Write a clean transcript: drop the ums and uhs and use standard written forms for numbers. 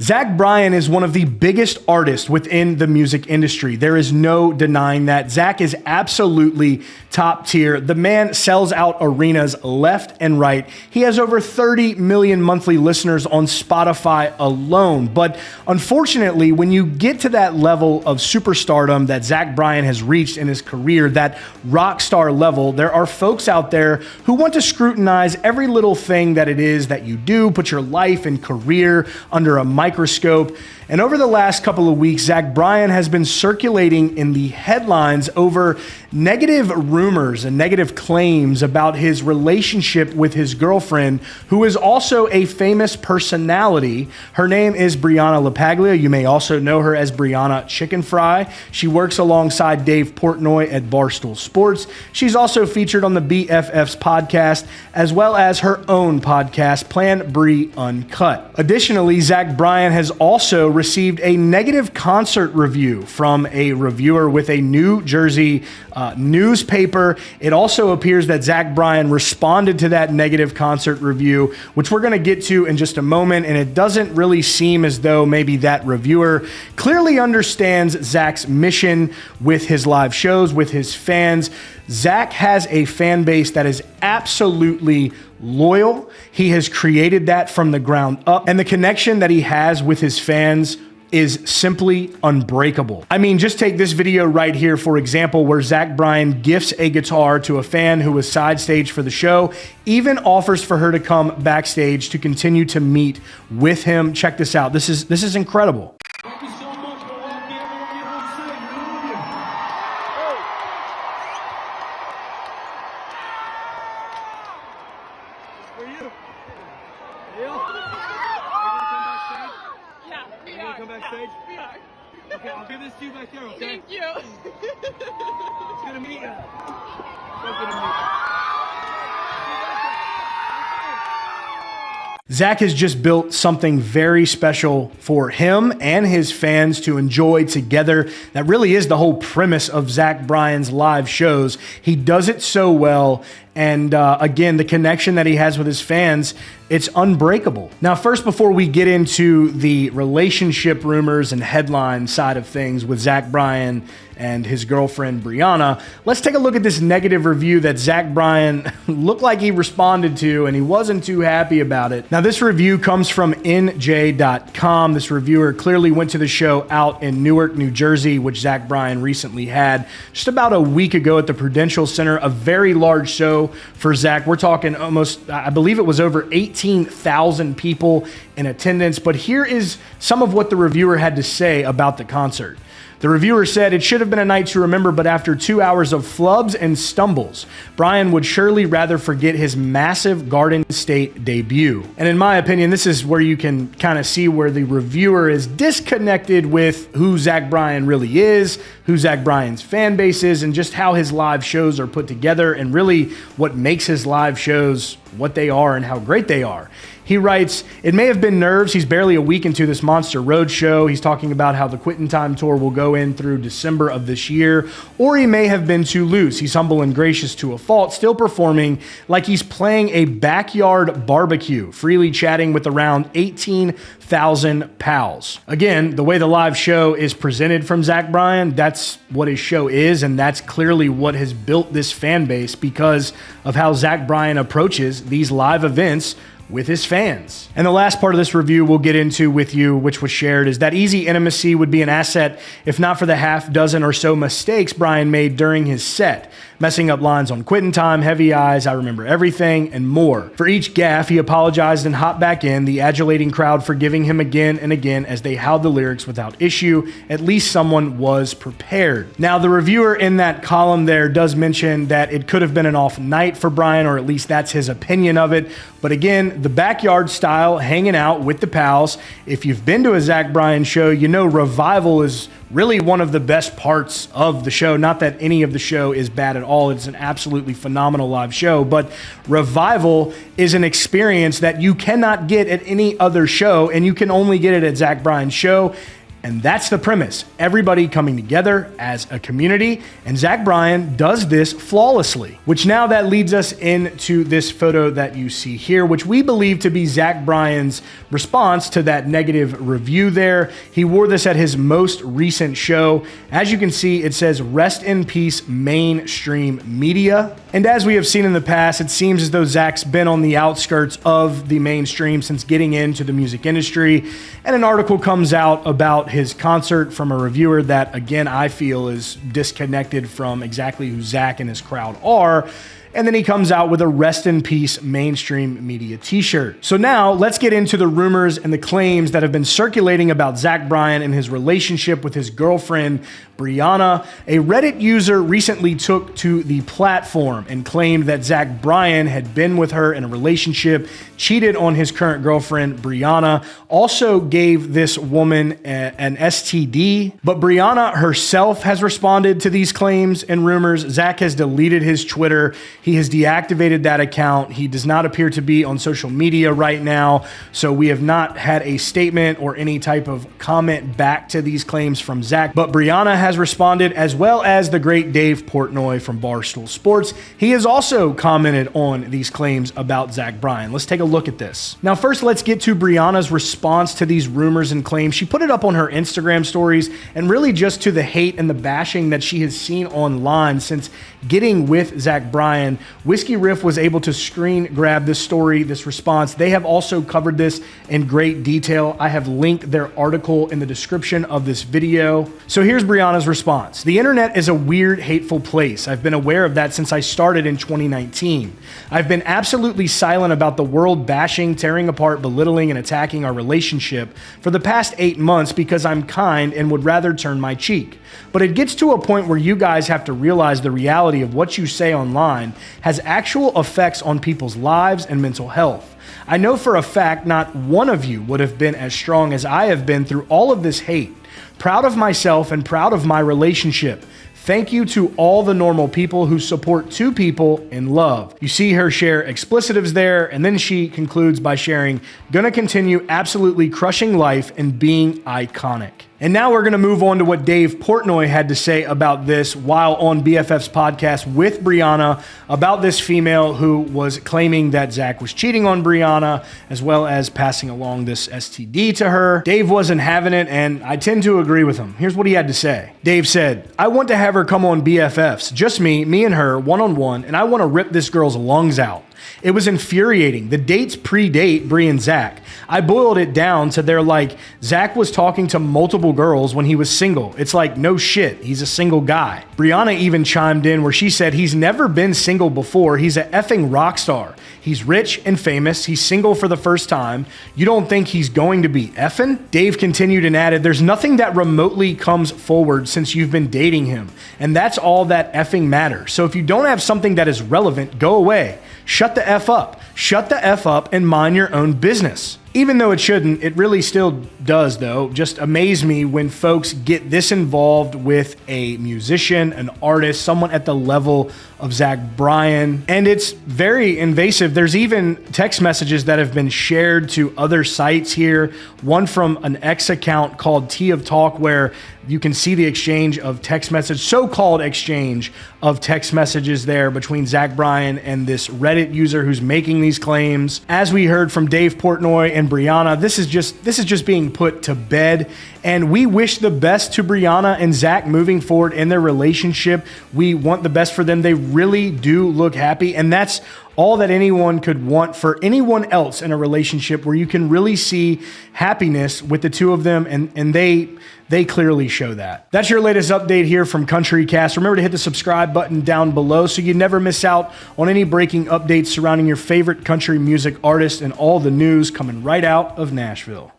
Zach Bryan is one of the biggest artists within the music industry. There is no denying that. Zach is absolutely top tier. The man sells out arenas left and right. He has over 30 million monthly listeners on Spotify alone. But unfortunately, when you get to that level of superstardom that Zach Bryan has reached in his career, that rock star level, there are folks out there who want to scrutinize every little thing that it is that you do, put your life and career under a microscope. And over the last couple of weeks, Zach Bryan has been circulating in the headlines over negative rumors and negative claims about his relationship with his girlfriend, who is also a famous personality. Her name is Brianna LePaglia. You may also know her as Brianna Chickenfry. She works alongside Dave Portnoy at Barstool Sports. She's also featured on the BFFs Podcast, as well as her own podcast, Plan Bree Uncut. Additionally, Zach Bryan has also received a negative concert review from a reviewer with a New Jersey newspaper. It also appears that Zach Bryan responded to that negative concert review, which we're going to get to in just a moment. And it doesn't really seem as though maybe that reviewer clearly understands Zach's mission with his live shows, with his fans. Zach has a fan base that is absolutely loyal. He has created that from the ground up, and the connection that he has with his fans is simply unbreakable. I mean, just take this video right here, for example, where Zach Bryan gifts a guitar to a fan who was side stage for the show, even offers for her to come backstage to continue to meet with him. Check this out. This is incredible. Thank you so much for walking everybody on site. Hallelujah. For you. Neil? Are you gonna come backstage? We are. Okay, I'll give this to you back there, okay? Thank you. It's gonna meet you. So good to meet you. Zach has just built something very special for him and his fans to enjoy together. That really is the whole premise of Zach Bryan's live shows. He does it so well. And again, the connection that he has with his fans, it's unbreakable. Now, first, before we get into the relationship rumors and headline side of things with Zach Bryan and his girlfriend, Brianna, let's take a look at this negative review that Zach Bryan looked like he responded to, and he wasn't too happy about it. Now, this review comes from NJ.com. This reviewer clearly went to the show out in Newark, New Jersey, which Zach Bryan recently had just about a week ago at the Prudential Center, a very large show for Zach. We're talking almost, I believe it was over 18,000 people in attendance. But here is some of what the reviewer had to say about the concert. The reviewer said, "It should have been a night to remember, but after 2 hours of flubs and stumbles, Bryan would surely rather forget his massive Garden State debut." And in my opinion, this is where you can kind of see where the reviewer is disconnected with who Zach Bryan really is, who Zach Bryan's fan base is, and just how his live shows are put together, and really what makes his live shows what they are and how great they are. He writes, "It may have been nerves. He's barely a week into this monster road show." He's talking about how the Quitting Time tour will go in through December of this year. Or he may have been too loose. He's humble and gracious to a fault, still performing like he's playing a backyard barbecue, freely chatting with around 18,000 pals. Again, the way the live show is presented from Zach Bryan, that's what his show is, and that's clearly what has built this fan base because of how Zach Bryan approaches these live events with his fans. And the last part of this review we'll get into with you, which was shared, is that easy intimacy would be an asset if not for the half dozen or so mistakes Bryan made during his set, messing up lines on Quitting Time, Heavy Eyes, I Remember Everything, and more. For each gaffe, he apologized and hopped back in, the adulating crowd forgiving him again and again as they howled the lyrics without issue. At least someone was prepared. Now, the reviewer in that column there does mention that it could have been an off night for Bryan, or at least that's his opinion of it. But again, the backyard style, hanging out with the pals. If you've been to a Zach Bryan show, you know Revival is really one of the best parts of the show. Not that any of the show is bad at all. It's an absolutely phenomenal live show, but Revival is an experience that you cannot get at any other show, and you can only get it at Zach Bryan's show. And that's the premise. Everybody coming together as a community, and Zach Bryan does this flawlessly. Which now that leads us into this photo that you see here, which we believe to be Zach Bryan's response to that negative review there. He wore this at his most recent show. As you can see, it says, "Rest in peace, mainstream media." And as we have seen in the past, it seems as though Zach's been on the outskirts of the mainstream since getting into the music industry. And an article comes out about his concert from a reviewer that, again, I feel is disconnected from exactly who Zach and his crowd are. And then he comes out with a "Rest in Peace Mainstream Media" t-shirt. So now let's get into the rumors and the claims that have been circulating about Zach Bryan and his relationship with his girlfriend, Brianna. A Reddit user recently took to the platform and claimed that Zach Bryan had been with her in a relationship, cheated on his current girlfriend, Brianna, also gave this woman an STD. But Brianna herself has responded to these claims and rumors. Zach has deleted his Twitter. He has deactivated that account. He does not appear to be on social media right now. So we have not had a statement or any type of comment back to these claims from Zach. But Brianna has responded, as well as the great Dave Portnoy from Barstool Sports. He has also commented on these claims about Zach Bryan. Let's take a look at this. Now, first, let's get to Brianna's response to these rumors and claims. She put it up on her Instagram stories, and really just to the hate and the bashing that she has seen online since getting with Zach Bryan. Whiskey Riff was able to screen grab this story, this response. They have also covered this in great detail. I have linked their article in the description of this video. So here's Brianna's response. "The internet is a weird, hateful place. I've been aware of that since I started in 2019. I've been absolutely silent about the world bashing, tearing apart, belittling, and attacking our relationship for the past 8 months because I'm kind and would rather turn my cheek. But it gets to a point where you guys have to realize the reality of what you say online has actual effects on people's lives and mental health. I know for a fact not one of you would have been as strong as I have been through all of this hate. Proud of myself and proud of my relationship. Thank you to all the normal people who support two people in love." You see her share explicitives there, and then she concludes by sharing, "Gonna continue absolutely crushing life and being iconic." And now we're going to move on to what Dave Portnoy had to say about this while on BFFs Podcast with Brianna about this female who was claiming that Zach was cheating on Brianna, as well as passing along this STD to her. Dave wasn't having it, and I tend to agree with him. Here's what he had to say. Dave said, "I want to have her come on BFFs, just me and her, one-on-one, and I want to rip this girl's lungs out. It was infuriating. The dates predate Bri and Zach. I boiled it down to they're like, Zach was talking to multiple girls when he was single. It's like, no shit, he's a single guy." Brianna even chimed in where she said he's never been single before. He's a effing rock star. He's rich and famous. He's single for the first time. You don't think he's going to be effing? Dave continued and added, "There's nothing that remotely comes forward since you've been dating him. And that's all that effing matters. So if you don't have something that is relevant, go away. Shut the F up. Shut the F up and mind your own business." Even though it shouldn't, it really still does, though. Just amaze me when folks get this involved with a musician, an artist, someone at the level of Zach Bryan. And it's very invasive. There's even text messages that have been shared to other sites here. One from an X account called Tea of Talk, where you can see the exchange of text message, so-called exchange of text messages there between Zach Bryan and this Reddit user who's making these claims. As we heard from Dave Portnoy and Brianna, this is just being put to bed. And we wish the best to Brianna and Zach moving forward in their relationship. We want the best for them. They really do look happy. And that's all that anyone could want for anyone else in a relationship, where you can really see happiness with the two of them. And they clearly show that. That's your latest update here from Country Cast. Remember to hit the subscribe button down below so you never miss out on any breaking updates surrounding your favorite country music artist and all the news coming right out of Nashville.